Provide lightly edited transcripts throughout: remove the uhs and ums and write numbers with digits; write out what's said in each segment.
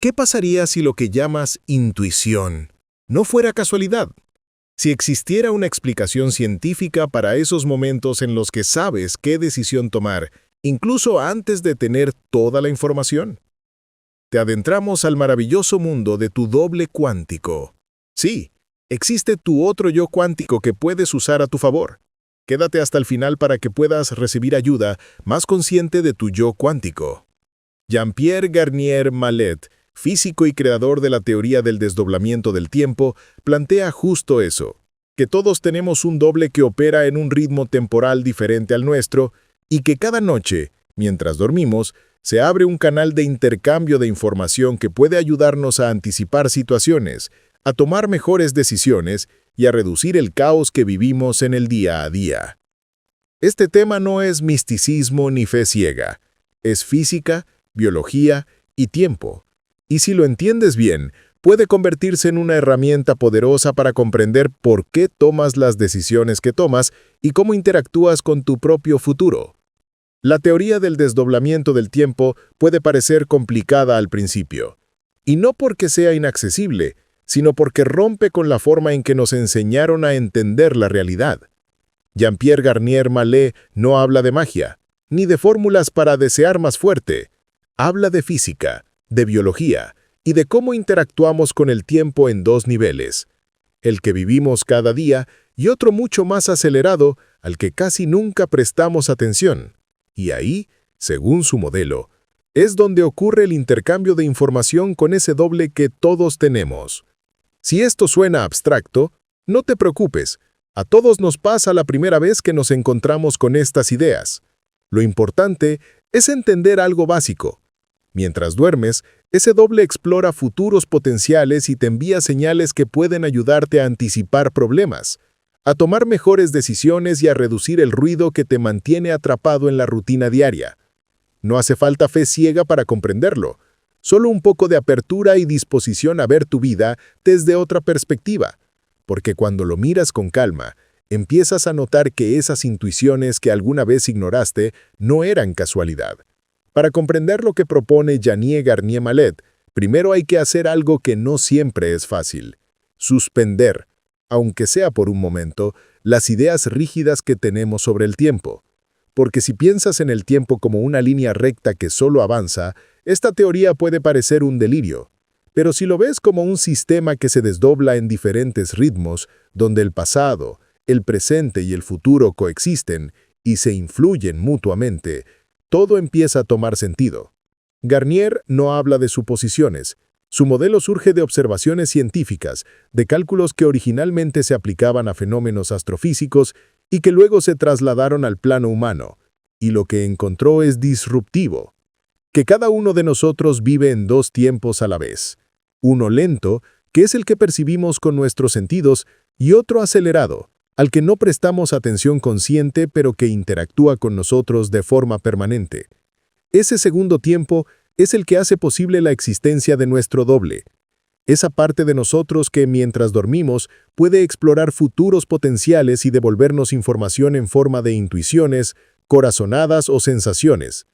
¿Qué pasaría si lo que llamas intuición no fuera casualidad? Si existiera una explicación científica para esos momentos en los que sabes qué decisión tomar, incluso antes de tener toda la información. Te adentramos al maravilloso mundo de tu doble cuántico. Sí, existe tu otro yo cuántico que puedes usar a tu favor. Quédate hasta el final para que puedas recibir ayuda más consciente de tu yo cuántico. Jean-Pierre Garnier Mallet, físico y creador de la teoría del desdoblamiento del tiempo, plantea justo eso, que todos tenemos un doble que opera en un ritmo temporal diferente al nuestro y que cada noche, mientras dormimos, se abre un canal de intercambio de información que puede ayudarnos a anticipar situaciones, a tomar mejores decisiones y a reducir el caos que vivimos en el día a día. Este tema no es misticismo ni fe ciega, es física, biología y tiempo. Y si lo entiendes bien, puede convertirse en una herramienta poderosa para comprender por qué tomas las decisiones que tomas y cómo interactúas con tu propio futuro. La teoría del desdoblamiento del tiempo puede parecer complicada al principio, y no porque sea inaccesible, sino porque rompe con la forma en que nos enseñaron a entender la realidad. Jean-Pierre Garnier Mallet no habla de magia, ni de fórmulas para desear más fuerte. Habla de física, de biología y de cómo interactuamos con el tiempo en dos niveles, el que vivimos cada día y otro mucho más acelerado al que casi nunca prestamos atención. Y ahí, según su modelo, es donde ocurre el intercambio de información con ese doble que todos tenemos. Si esto suena abstracto, no te preocupes, a todos nos pasa la primera vez que nos encontramos con estas ideas. Lo importante es entender algo básico. Mientras duermes, ese doble explora futuros potenciales y te envía señales que pueden ayudarte a anticipar problemas, a tomar mejores decisiones y a reducir el ruido que te mantiene atrapado en la rutina diaria. No hace falta fe ciega para comprenderlo, solo un poco de apertura y disposición a ver tu vida desde otra perspectiva, porque cuando lo miras con calma, empiezas a notar que esas intuiciones que alguna vez ignoraste no eran casualidad. Para comprender lo que propone Jean-Pierre Garnier Mallet, primero hay que hacer algo que no siempre es fácil: suspender, aunque sea por un momento, las ideas rígidas que tenemos sobre el tiempo. Porque si piensas en el tiempo como una línea recta que solo avanza, esta teoría puede parecer un delirio. Pero si lo ves como un sistema que se desdobla en diferentes ritmos, donde el pasado, el presente y el futuro coexisten y se influyen mutuamente, todo empieza a tomar sentido. Garnier no habla de suposiciones. Su modelo surge de observaciones científicas, de cálculos que originalmente se aplicaban a fenómenos astrofísicos y que luego se trasladaron al plano humano, y lo que encontró es disruptivo: que cada uno de nosotros vive en dos tiempos a la vez. Uno lento, que es el que percibimos con nuestros sentidos, y otro acelerado, al que no prestamos atención consciente pero que interactúa con nosotros de forma permanente. Ese segundo tiempo es el que hace posible la existencia de nuestro doble. Esa parte de nosotros que, mientras dormimos, puede explorar futuros potenciales y devolvernos información en forma de intuiciones, corazonadas o sensaciones.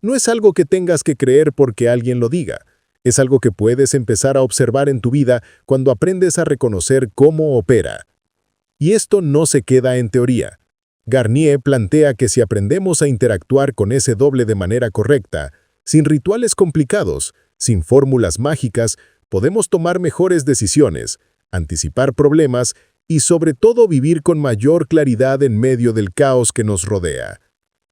No es algo que tengas que creer porque alguien lo diga. Es algo que puedes empezar a observar en tu vida cuando aprendes a reconocer cómo opera. Y esto no se queda en teoría. Garnier plantea que si aprendemos a interactuar con ese doble de manera correcta, sin rituales complicados, sin fórmulas mágicas, podemos tomar mejores decisiones, anticipar problemas y sobre todo vivir con mayor claridad en medio del caos que nos rodea.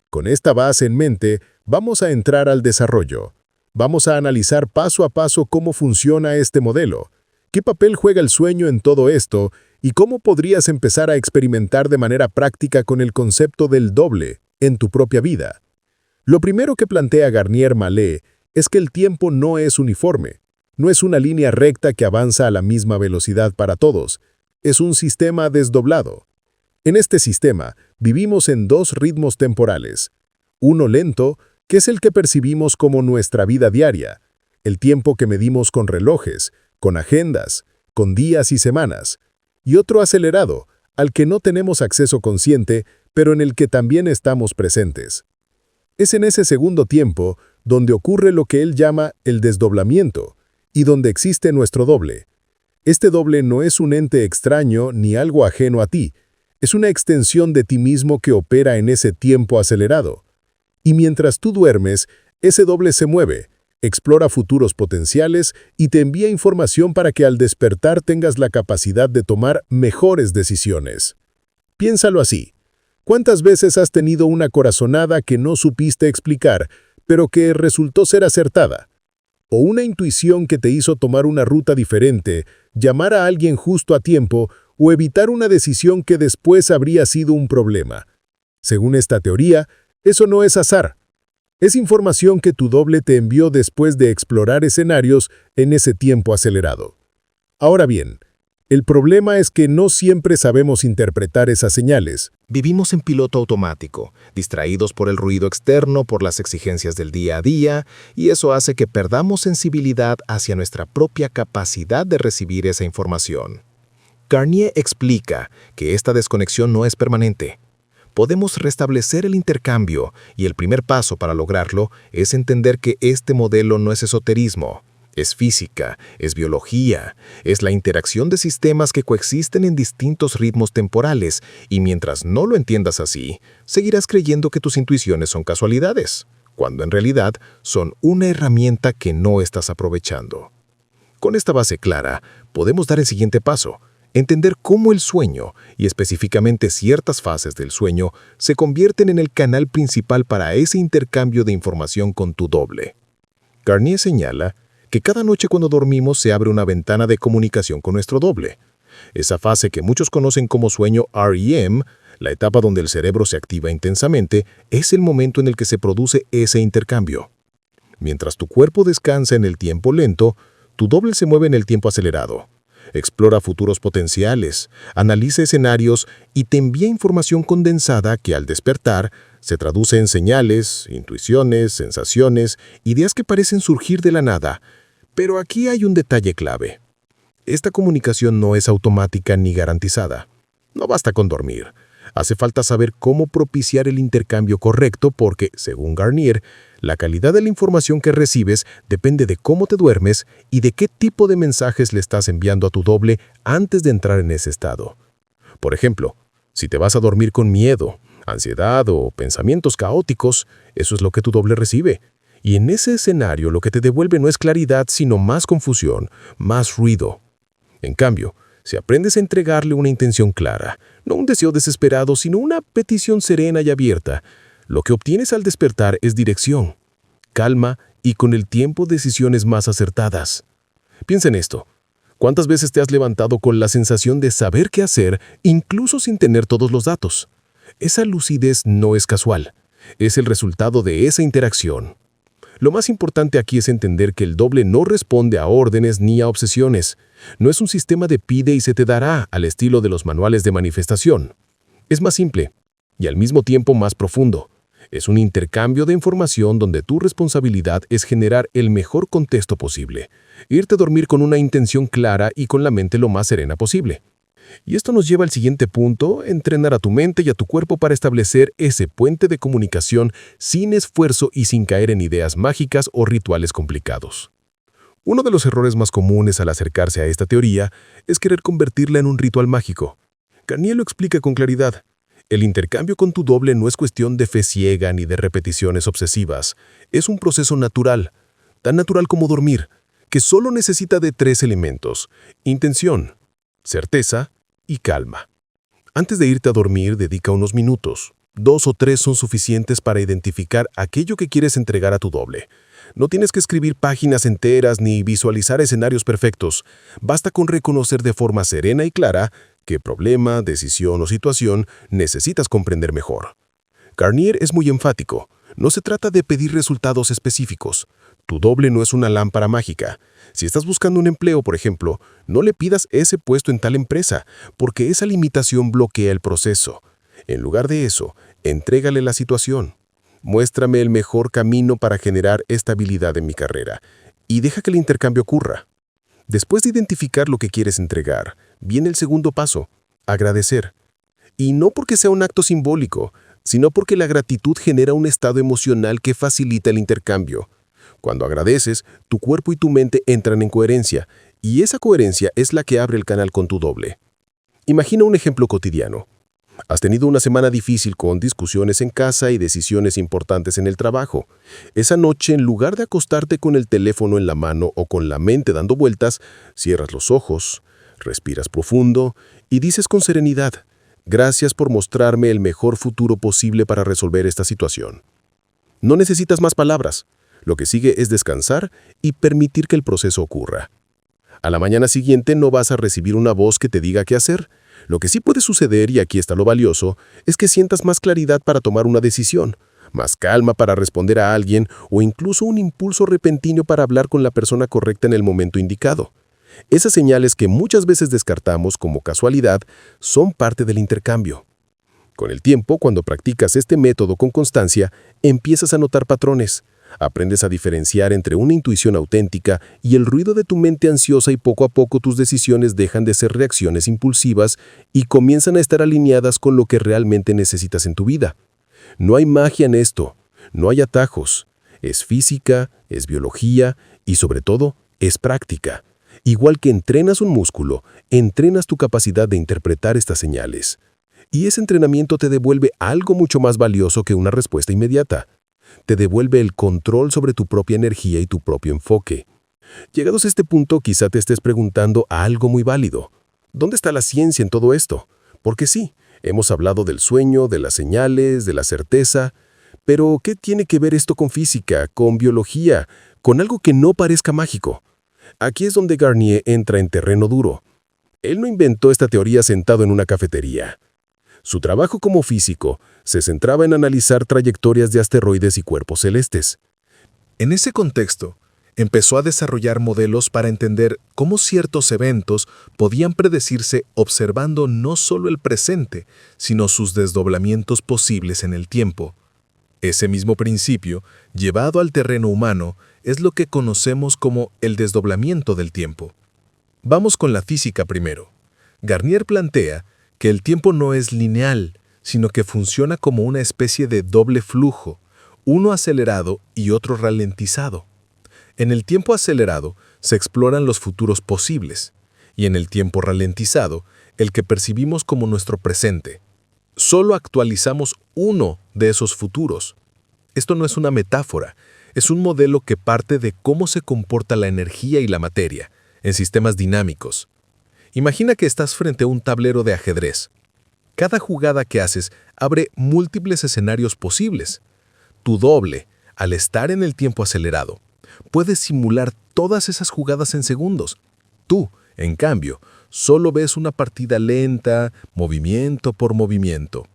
Con esta base en mente, vamos a entrar al desarrollo. Vamos a analizar paso a paso cómo funciona este modelo, qué papel juega el sueño en todo esto y cómo podrías empezar a experimentar de manera práctica con el concepto del doble en tu propia vida. Lo primero que plantea Garnier Mallet es que el tiempo no es uniforme, no es una línea recta que avanza a la misma velocidad para todos, es un sistema desdoblado. En este sistema vivimos en dos ritmos temporales: uno lento, que es el que percibimos como nuestra vida diaria, el tiempo que medimos con relojes, con agendas, con días y semanas, y otro acelerado, al que no tenemos acceso consciente, pero en el que también estamos presentes. Es en ese segundo tiempo donde ocurre lo que él llama el desdoblamiento, y donde existe nuestro doble. Este doble no es un ente extraño ni algo ajeno a ti, es una extensión de ti mismo que opera en ese tiempo acelerado. Y mientras tú duermes, ese doble se mueve, explora futuros potenciales y te envía información para que al despertar tengas la capacidad de tomar mejores decisiones. Piénsalo así. ¿Cuántas veces has tenido una corazonada que no supiste explicar, pero que resultó ser acertada? O una intuición que te hizo tomar una ruta diferente, llamar a alguien justo a tiempo o evitar una decisión que después habría sido un problema. Según esta teoría, eso no es azar. Es información que tu doble te envió después de explorar escenarios en ese tiempo acelerado. Ahora bien, el problema es que no siempre sabemos interpretar esas señales. Vivimos en piloto automático, distraídos por el ruido externo, por las exigencias del día a día, y eso hace que perdamos sensibilidad hacia nuestra propia capacidad de recibir esa información. Garnier explica que esta desconexión no es permanente. Podemos restablecer el intercambio, y el primer paso para lograrlo es entender que este modelo no es esoterismo. Es física, es biología, es la interacción de sistemas que coexisten en distintos ritmos temporales, y mientras no lo entiendas así, seguirás creyendo que tus intuiciones son casualidades, cuando en realidad son una herramienta que no estás aprovechando. Con esta base clara, podemos dar el siguiente paso: entender cómo el sueño, y específicamente ciertas fases del sueño, se convierten en el canal principal para ese intercambio de información con tu doble. Garnier señala que cada noche cuando dormimos se abre una ventana de comunicación con nuestro doble. Esa fase que muchos conocen como sueño REM, la etapa donde el cerebro se activa intensamente, es el momento en el que se produce ese intercambio. Mientras tu cuerpo descansa en el tiempo lento, tu doble se mueve en el tiempo acelerado. Explora futuros potenciales, analiza escenarios y te envía información condensada que al despertar se traduce en señales, intuiciones, sensaciones, ideas que parecen surgir de la nada. Pero aquí hay un detalle clave. Esta comunicación no es automática ni garantizada. No basta con dormir. Hace falta saber cómo propiciar el intercambio correcto porque, según Garnier, la calidad de la información que recibes depende de cómo te duermes y de qué tipo de mensajes le estás enviando a tu doble antes de entrar en ese estado. Por ejemplo, si te vas a dormir con miedo, ansiedad o pensamientos caóticos, eso es lo que tu doble recibe. Y en ese escenario lo que te devuelve no es claridad, sino más confusión, más ruido. En cambio, si aprendes a entregarle una intención clara, no un deseo desesperado, sino una petición serena y abierta, lo que obtienes al despertar es dirección, calma y con el tiempo decisiones más acertadas. Piensa en esto. ¿Cuántas veces te has levantado con la sensación de saber qué hacer, incluso sin tener todos los datos? Esa lucidez no es casual, es el resultado de esa interacción. Lo más importante aquí es entender que el doble no responde a órdenes ni a obsesiones. No es un sistema de pide y se te dará al estilo de los manuales de manifestación. Es más simple y al mismo tiempo más profundo. Es un intercambio de información donde tu responsabilidad es generar el mejor contexto posible, irte a dormir con una intención clara y con la mente lo más serena posible. Y esto nos lleva al siguiente punto: entrenar a tu mente y a tu cuerpo para establecer ese puente de comunicación sin esfuerzo y sin caer en ideas mágicas o rituales complicados. Uno de los errores más comunes al acercarse a esta teoría es querer convertirla en un ritual mágico. Garnier lo explica con claridad. El intercambio con tu doble no es cuestión de fe ciega ni de repeticiones obsesivas. Es un proceso natural, tan natural como dormir, que solo necesita de 3 elementos: intención, certeza y calma. Antes de irte a dormir, dedica unos minutos. 2 o 3 son suficientes para identificar aquello que quieres entregar a tu doble. No tienes que escribir páginas enteras ni visualizar escenarios perfectos. Basta con reconocer de forma serena y clara qué problema, decisión o situación necesitas comprender mejor. Garnier es muy enfático. No se trata de pedir resultados específicos. Tu doble no es una lámpara mágica. Si estás buscando un empleo, por ejemplo, no le pidas ese puesto en tal empresa, porque esa limitación bloquea el proceso. En lugar de eso, entrégale la situación. Muéstrame el mejor camino para generar estabilidad en mi carrera y deja que el intercambio ocurra. Después de identificar lo que quieres entregar, viene el segundo paso: agradecer. Y no porque sea un acto simbólico, sino porque la gratitud genera un estado emocional que facilita el intercambio. Cuando agradeces, tu cuerpo y tu mente entran en coherencia, y esa coherencia es la que abre el canal con tu doble. Imagina un ejemplo cotidiano. Has tenido una semana difícil con discusiones en casa y decisiones importantes en el trabajo. Esa noche, en lugar de acostarte con el teléfono en la mano o con la mente dando vueltas, cierras los ojos, respiras profundo y dices con serenidad: gracias por mostrarme el mejor futuro posible para resolver esta situación. No necesitas más palabras. Lo que sigue es descansar y permitir que el proceso ocurra. A la mañana siguiente no vas a recibir una voz que te diga qué hacer. Lo que sí puede suceder, y aquí está lo valioso, es que sientas más claridad para tomar una decisión, más calma para responder a alguien o incluso un impulso repentino para hablar con la persona correcta en el momento indicado. Esas señales que muchas veces descartamos como casualidad son parte del intercambio. Con el tiempo, cuando practicas este método con constancia, empiezas a notar patrones. Aprendes a diferenciar entre una intuición auténtica y el ruido de tu mente ansiosa, y poco a poco tus decisiones dejan de ser reacciones impulsivas y comienzan a estar alineadas con lo que realmente necesitas en tu vida. No hay magia en esto, no hay atajos. Es física, es biología y sobre todo es práctica. Igual que entrenas un músculo, entrenas tu capacidad de interpretar estas señales. Y ese entrenamiento te devuelve algo mucho más valioso que una respuesta inmediata. Te devuelve el control sobre tu propia energía y tu propio enfoque. Llegados a este punto, quizá te estés preguntando algo muy válido. ¿Dónde está la ciencia en todo esto? Porque sí, hemos hablado del sueño, de las señales, de la certeza, pero ¿qué tiene que ver esto con física, con biología, con algo que no parezca mágico? Aquí es donde Garnier entra en terreno duro. Él no inventó esta teoría sentado en una cafetería. Su trabajo como físico se centraba en analizar trayectorias de asteroides y cuerpos celestes. En ese contexto, empezó a desarrollar modelos para entender cómo ciertos eventos podían predecirse observando no solo el presente, sino sus desdoblamientos posibles en el tiempo. Ese mismo principio, llevado al terreno humano, es lo que conocemos como el desdoblamiento del tiempo. Vamos con la física primero. Garnier plantea que el tiempo no es lineal, sino que funciona como una especie de doble flujo, uno acelerado y otro ralentizado. En el tiempo acelerado se exploran los futuros posibles, y en el tiempo ralentizado, el que percibimos como nuestro presente. Solo actualizamos uno de esos futuros. Esto no es una metáfora, es un modelo que parte de cómo se comporta la energía y la materia en sistemas dinámicos. Imagina que estás frente a un tablero de ajedrez. Cada jugada que haces abre múltiples escenarios posibles. Tu doble, al estar en el tiempo acelerado, puede simular todas esas jugadas en segundos. Tú, en cambio, solo ves una partida lenta, movimiento por movimiento.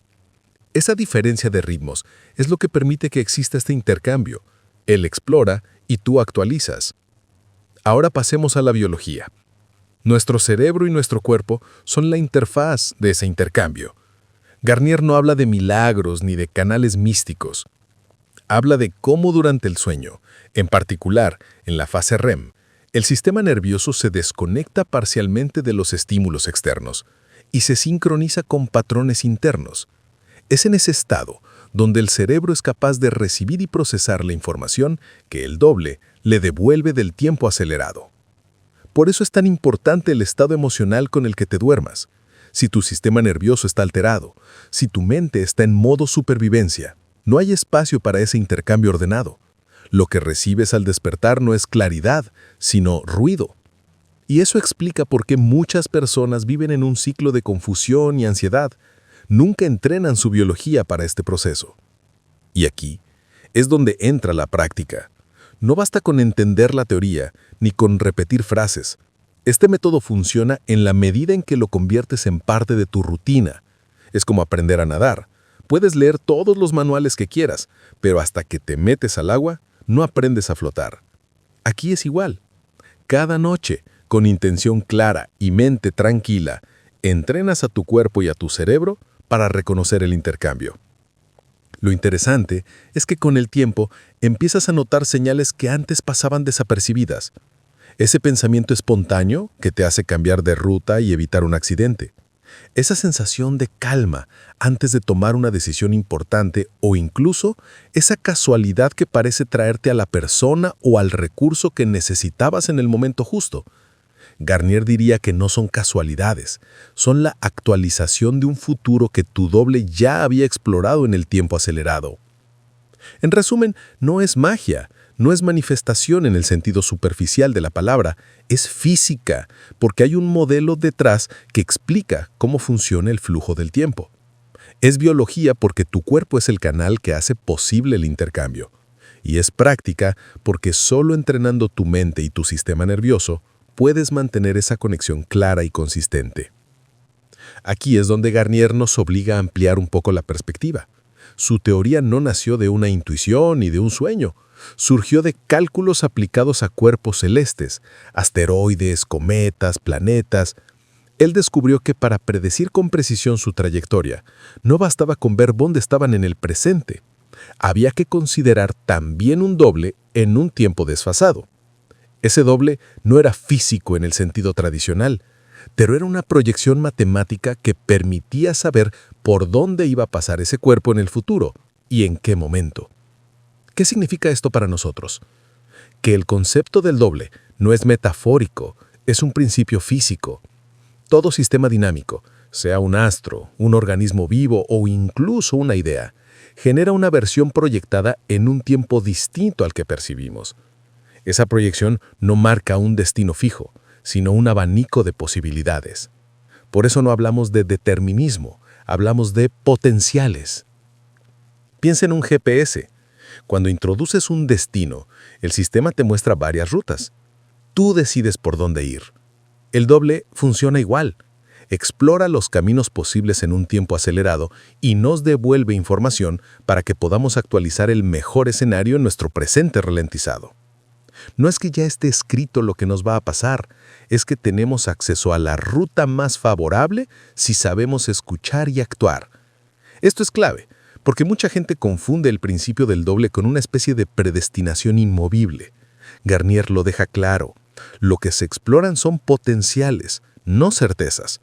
Esa diferencia de ritmos es lo que permite que exista este intercambio. Él explora y tú actualizas. Ahora pasemos a la biología. Nuestro cerebro y nuestro cuerpo son la interfaz de ese intercambio. Garnier no habla de milagros ni de canales místicos. Habla de cómo durante el sueño, en particular en la fase REM, el sistema nervioso se desconecta parcialmente de los estímulos externos y se sincroniza con patrones internos. Es en ese estado donde el cerebro es capaz de recibir y procesar la información que el doble le devuelve del tiempo acelerado. Por eso es tan importante el estado emocional con el que te duermas. Si tu sistema nervioso está alterado, si tu mente está en modo supervivencia, no hay espacio para ese intercambio ordenado. Lo que recibes al despertar no es claridad, sino ruido. Y eso explica por qué muchas personas viven en un ciclo de confusión y ansiedad. Nunca entrenan su biología para este proceso. Y aquí es donde entra la práctica. No basta con entender la teoría, ni con repetir frases. Este método funciona en la medida en que lo conviertes en parte de tu rutina. Es como aprender a nadar. Puedes leer todos los manuales que quieras, pero hasta que te metes al agua, no aprendes a flotar. Aquí es igual. Cada noche, con intención clara y mente tranquila, entrenas a tu cuerpo y a tu cerebro para reconocer el intercambio. Lo interesante es que con el tiempo empiezas a notar señales que antes pasaban desapercibidas. Ese pensamiento espontáneo que te hace cambiar de ruta y evitar un accidente. Esa sensación de calma antes de tomar una decisión importante o incluso esa casualidad que parece traerte a la persona o al recurso que necesitabas en el momento justo. Garnier diría que no son casualidades, son la actualización de un futuro que tu doble ya había explorado en el tiempo acelerado. En resumen, no es magia, no es manifestación en el sentido superficial de la palabra, es física, porque hay un modelo detrás que explica cómo funciona el flujo del tiempo. Es biología porque tu cuerpo es el canal que hace posible el intercambio. Y es práctica porque solo entrenando tu mente y tu sistema nervioso puedes mantener esa conexión clara y consistente. Aquí es donde Garnier nos obliga a ampliar un poco la perspectiva. Su teoría no nació de una intuición ni de un sueño. Surgió de cálculos aplicados a cuerpos celestes, asteroides, cometas, planetas. Él descubrió que para predecir con precisión su trayectoria, no bastaba con ver dónde estaban en el presente. Había que considerar también un doble en un tiempo desfasado. Ese doble no era físico en el sentido tradicional, pero era una proyección matemática que permitía saber por dónde iba a pasar ese cuerpo en el futuro y en qué momento. ¿Qué significa esto para nosotros? Que el concepto del doble no es metafórico, es un principio físico. Todo sistema dinámico, sea un astro, un organismo vivo o incluso una idea, genera una versión proyectada en un tiempo distinto al que percibimos. Esa proyección no marca un destino fijo, sino un abanico de posibilidades. Por eso no hablamos de determinismo, hablamos de potenciales. Piensa en un GPS. Cuando introduces un destino, el sistema te muestra varias rutas. Tú decides por dónde ir. El doble funciona igual. Explora los caminos posibles en un tiempo acelerado y nos devuelve información para que podamos actualizar el mejor escenario en nuestro presente ralentizado. No es que ya esté escrito lo que nos va a pasar, es que tenemos acceso a la ruta más favorable si sabemos escuchar y actuar. Esto es clave, porque mucha gente confunde el principio del doble con una especie de predestinación inmovible. Garnier lo deja claro. Lo que se exploran son potenciales, no certezas.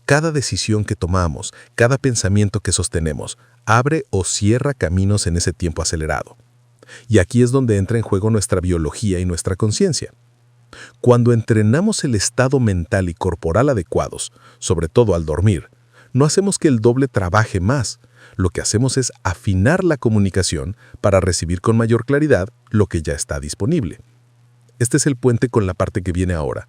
Cada decisión que tomamos, cada pensamiento que sostenemos, abre o cierra caminos en ese tiempo acelerado. Y aquí es donde entra en juego nuestra biología y nuestra conciencia. Cuando entrenamos el estado mental y corporal adecuados, sobre todo al dormir, no hacemos que el doble trabaje más. Lo que hacemos es afinar la comunicación para recibir con mayor claridad lo que ya está disponible. Este es el puente con la parte que viene ahora.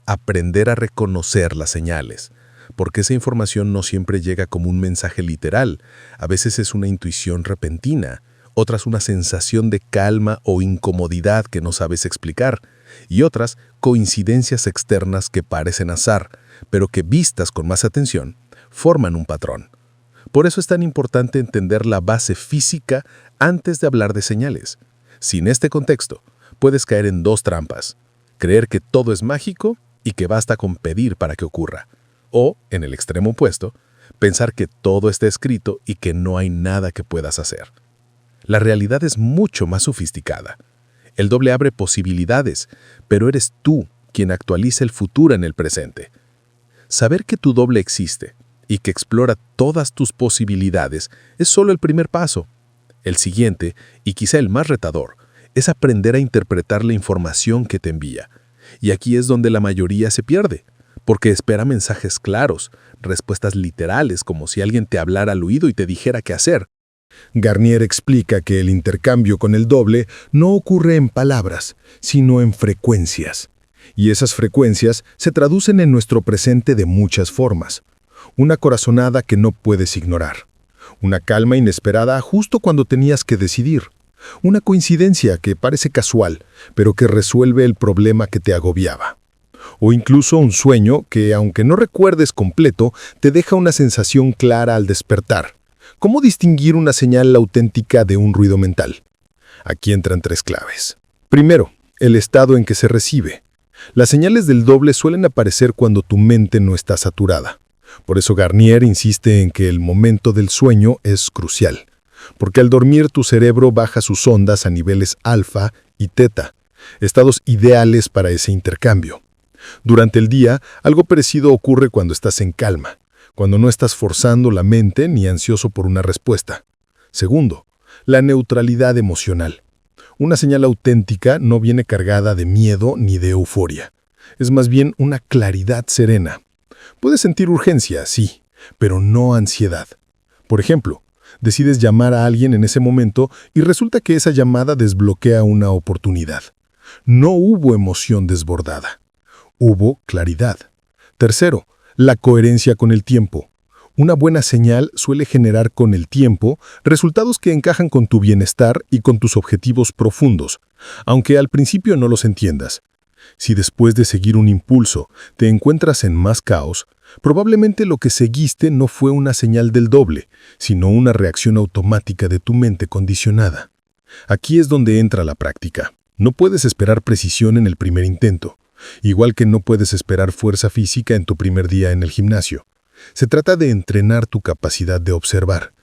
Aprender a reconocer las señales, porque esa información no siempre llega como un mensaje literal. A veces es una intuición repentina, otras una sensación de calma o incomodidad que no sabes explicar, y otras coincidencias externas que parecen azar, pero que vistas con más atención, forman un patrón. Por eso es tan importante entender la base física antes de hablar de señales. Sin este contexto, puedes caer en dos trampas: creer que todo es mágico y que basta con pedir para que ocurra. O, en el extremo opuesto, pensar que todo está escrito y que no hay nada que puedas hacer. La realidad es mucho más sofisticada. El doble abre posibilidades, pero eres tú quien actualiza el futuro en el presente. Saber que tu doble existe y que explora todas tus posibilidades es solo el primer paso. El siguiente, y quizá el más retador, es aprender a interpretar la información que te envía. Y aquí es donde la mayoría se pierde, porque espera mensajes claros, respuestas literales, como si alguien te hablara al oído y te dijera qué hacer. Garnier explica que el intercambio con el doble no ocurre en palabras, sino en frecuencias. Y esas frecuencias se traducen en nuestro presente de muchas formas. Una corazonada que no puedes ignorar. Una calma inesperada justo cuando tenías que decidir. Una coincidencia que parece casual, pero que resuelve el problema que te agobiaba. O incluso un sueño que, aunque no recuerdes completo, te deja una sensación clara al despertar. ¿Cómo distinguir una señal auténtica de un ruido mental? Aquí entran tres claves. Primero, el estado en que se recibe. Las señales del doble suelen aparecer cuando tu mente no está saturada. Por eso Garnier insiste en que el momento del sueño es crucial, porque al dormir tu cerebro baja sus ondas a niveles alfa y teta, estados ideales para ese intercambio. Durante el día, algo parecido ocurre cuando estás en calma, cuando no estás forzando la mente ni ansioso por una respuesta. Segundo, la neutralidad emocional. Una señal auténtica no viene cargada de miedo ni de euforia. Es más bien una claridad serena. Puedes sentir urgencia, sí, pero no ansiedad. Por ejemplo, decides llamar a alguien en ese momento y resulta que esa llamada desbloquea una oportunidad. No hubo emoción desbordada. Hubo claridad. Tercero, la coherencia con el tiempo. Una buena señal suele generar con el tiempo resultados que encajan con tu bienestar y con tus objetivos profundos, aunque al principio no los entiendas. Si después de seguir un impulso te encuentras en más caos, probablemente lo que seguiste no fue una señal del doble, sino una reacción automática de tu mente condicionada. Aquí es donde entra la práctica. No puedes esperar precisión en el primer intento, igual que no puedes esperar fuerza física en tu primer día en el gimnasio. Se trata de entrenar tu capacidad de observar.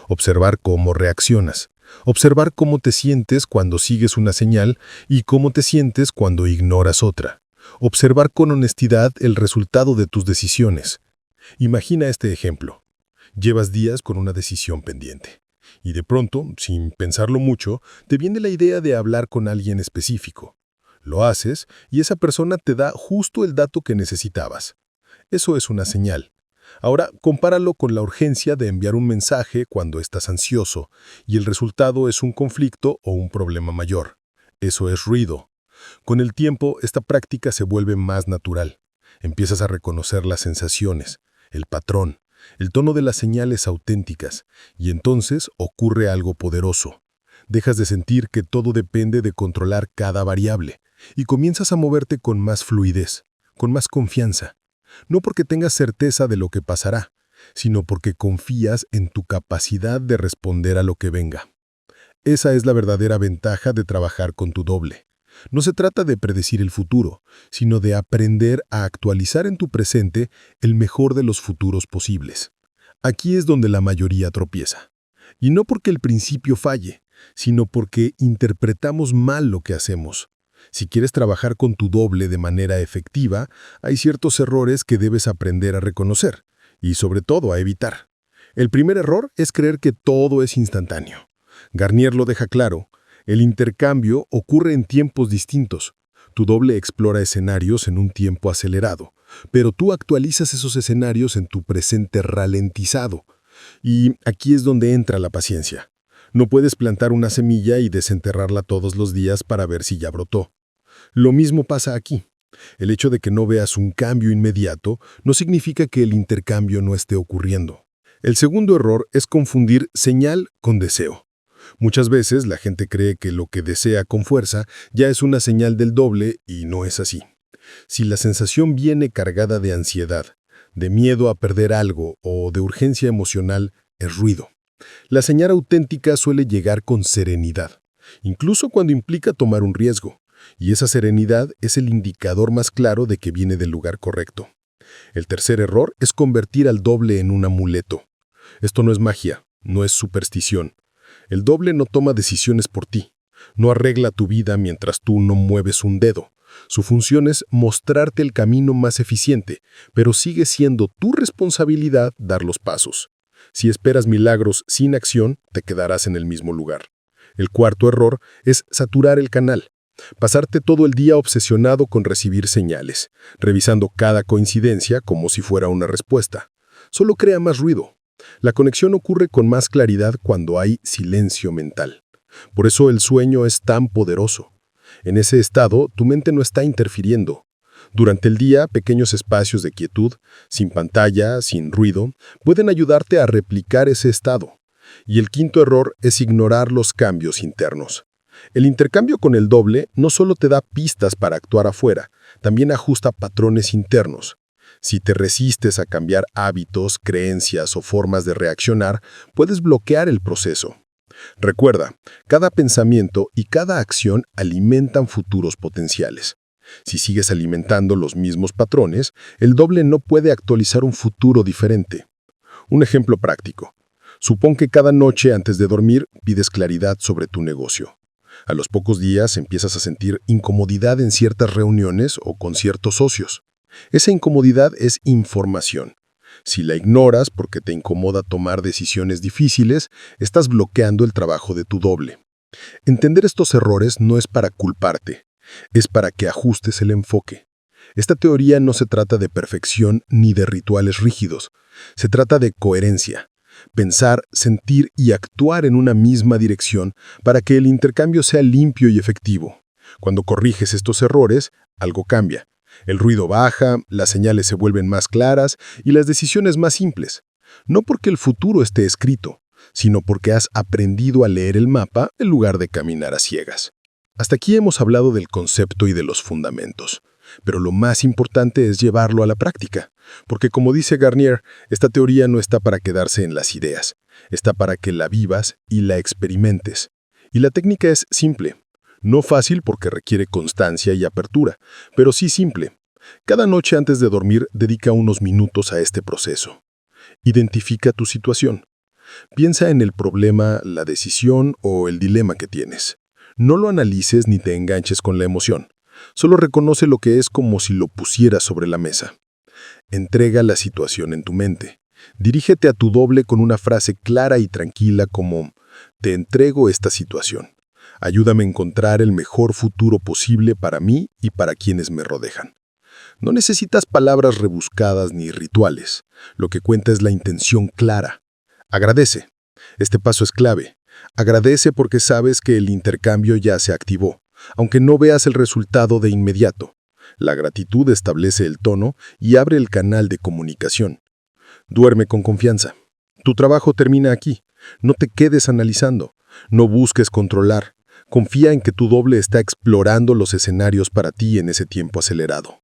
Observar cómo reaccionas. Observar cómo te sientes cuando sigues una señal y cómo te sientes cuando ignoras otra. Observar con honestidad el resultado de tus decisiones. Imagina este ejemplo. Llevas días con una decisión pendiente. Y de pronto, sin pensarlo mucho, te viene la idea de hablar con alguien específico. Lo haces y esa persona te da justo el dato que necesitabas. Eso es una señal. Ahora, compáralo con la urgencia de enviar un mensaje cuando estás ansioso y el resultado es un conflicto o un problema mayor. Eso es ruido. Con el tiempo, esta práctica se vuelve más natural. Empiezas a reconocer las sensaciones, el patrón, el tono de las señales auténticas, y entonces ocurre algo poderoso. Dejas de sentir que todo depende de controlar cada variable y comienzas a moverte con más fluidez, con más confianza. No porque tengas certeza de lo que pasará, sino porque confías en tu capacidad de responder a lo que venga. Esa es la verdadera ventaja de trabajar con tu doble. No se trata de predecir el futuro, sino de aprender a actualizar en tu presente el mejor de los futuros posibles. Aquí es donde la mayoría tropieza. Y no porque el principio falle, sino porque interpretamos mal lo que hacemos. Si quieres trabajar con tu doble de manera efectiva, hay ciertos errores que debes aprender a reconocer y sobre todo a evitar. El primer error es creer que todo es instantáneo. Garnier lo deja claro. El intercambio ocurre en tiempos distintos. Tu doble explora escenarios en un tiempo acelerado, pero tú actualizas esos escenarios en tu presente ralentizado. Y aquí es donde entra la paciencia. No puedes plantar una semilla y desenterrarla todos los días para ver si ya brotó. Lo mismo pasa aquí. El hecho de que no veas un cambio inmediato no significa que el intercambio no esté ocurriendo. El segundo error es confundir señal con deseo. Muchas veces la gente cree que lo que desea con fuerza ya es una señal del doble y no es así. Si la sensación viene cargada de ansiedad, de miedo a perder algo o de urgencia emocional, es ruido. La señal auténtica suele llegar con serenidad, incluso cuando implica tomar un riesgo, y esa serenidad es el indicador más claro de que viene del lugar correcto. El tercer error es convertir al doble en un amuleto. Esto no es magia, no es superstición. El doble no toma decisiones por ti, no arregla tu vida mientras tú no mueves un dedo. Su función es mostrarte el camino más eficiente, pero sigue siendo tu responsabilidad dar los pasos. Si esperas milagros sin acción, te quedarás en el mismo lugar. El cuarto error es saturar el canal. Pasarte todo el día obsesionado con recibir señales, revisando cada coincidencia como si fuera una respuesta. Solo crea más ruido. La conexión ocurre con más claridad cuando hay silencio mental. Por eso el sueño es tan poderoso. En ese estado, tu mente no está interfiriendo. Durante el día, pequeños espacios de quietud, sin pantalla, sin ruido, pueden ayudarte a replicar ese estado. Y el quinto error es ignorar los cambios internos. El intercambio con el doble no solo te da pistas para actuar afuera, también ajusta patrones internos. Si te resistes a cambiar hábitos, creencias o formas de reaccionar, puedes bloquear el proceso. Recuerda, cada pensamiento y cada acción alimentan futuros potenciales. Si sigues alimentando los mismos patrones, el doble no puede actualizar un futuro diferente. Un ejemplo práctico. Supón que cada noche antes de dormir pides claridad sobre tu negocio. A los pocos días empiezas a sentir incomodidad en ciertas reuniones o con ciertos socios. Esa incomodidad es información. Si la ignoras porque te incomoda tomar decisiones difíciles, estás bloqueando el trabajo de tu doble. Entender estos errores no es para culparte, es para que ajustes el enfoque. Esta teoría no se trata de perfección ni de rituales rígidos, se trata de coherencia. Pensar, sentir y actuar en una misma dirección para que el intercambio sea limpio y efectivo. Cuando corriges estos errores, algo cambia. El ruido baja, las señales se vuelven más claras y las decisiones más simples. No porque el futuro esté escrito, sino porque has aprendido a leer el mapa en lugar de caminar a ciegas. Hasta aquí hemos hablado del concepto y de los fundamentos, pero lo más importante es llevarlo a la práctica, porque como dice Garnier, esta teoría no está para quedarse en las ideas, está para que la vivas y la experimentes. Y la técnica es simple. No fácil porque requiere constancia y apertura, pero sí simple. Cada noche antes de dormir, dedica unos minutos a este proceso. Identifica tu situación. Piensa en el problema, la decisión o el dilema que tienes. No lo analices ni te enganches con la emoción. Solo reconoce lo que es como si lo pusieras sobre la mesa. Entrega la situación en tu mente. Dirígete a tu doble con una frase clara y tranquila como: te entrego esta situación. Ayúdame a encontrar el mejor futuro posible para mí y para quienes me rodean. No necesitas palabras rebuscadas ni rituales. Lo que cuenta es la intención clara. Agradece. Este paso es clave. Agradece porque sabes que el intercambio ya se activó, aunque no veas el resultado de inmediato. La gratitud establece el tono y abre el canal de comunicación. Duerme con confianza. Tu trabajo termina aquí. No te quedes analizando. No busques controlar. Confía en que tu doble está explorando los escenarios para ti en ese tiempo acelerado.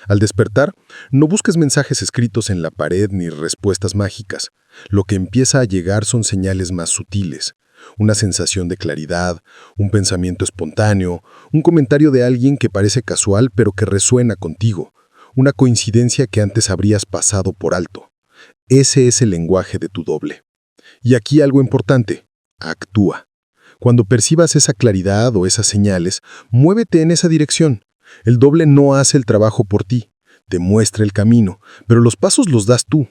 Al despertar, no busques mensajes escritos en la pared ni respuestas mágicas. Lo que empieza a llegar son señales más sutiles. Una sensación de claridad, un pensamiento espontáneo, un comentario de alguien que parece casual pero que resuena contigo, una coincidencia que antes habrías pasado por alto. Ese es el lenguaje de tu doble. Y aquí algo importante: actúa. Cuando percibas esa claridad o esas señales, muévete en esa dirección. El doble no hace el trabajo por ti, te muestra el camino, pero los pasos los das tú.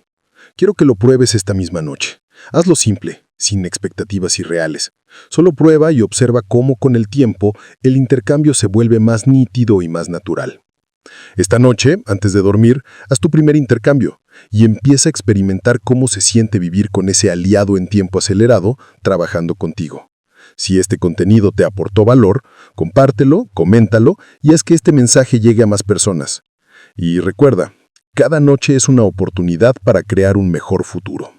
Quiero que lo pruebes esta misma noche. Hazlo simple, sin expectativas irreales. Solo prueba y observa cómo con el tiempo el intercambio se vuelve más nítido y más natural. Esta noche, antes de dormir, haz tu primer intercambio y empieza a experimentar cómo se siente vivir con ese aliado en tiempo acelerado trabajando contigo. Si este contenido te aportó valor, compártelo, coméntalo y haz que este mensaje llegue a más personas. Y recuerda, cada noche es una oportunidad para crear un mejor futuro.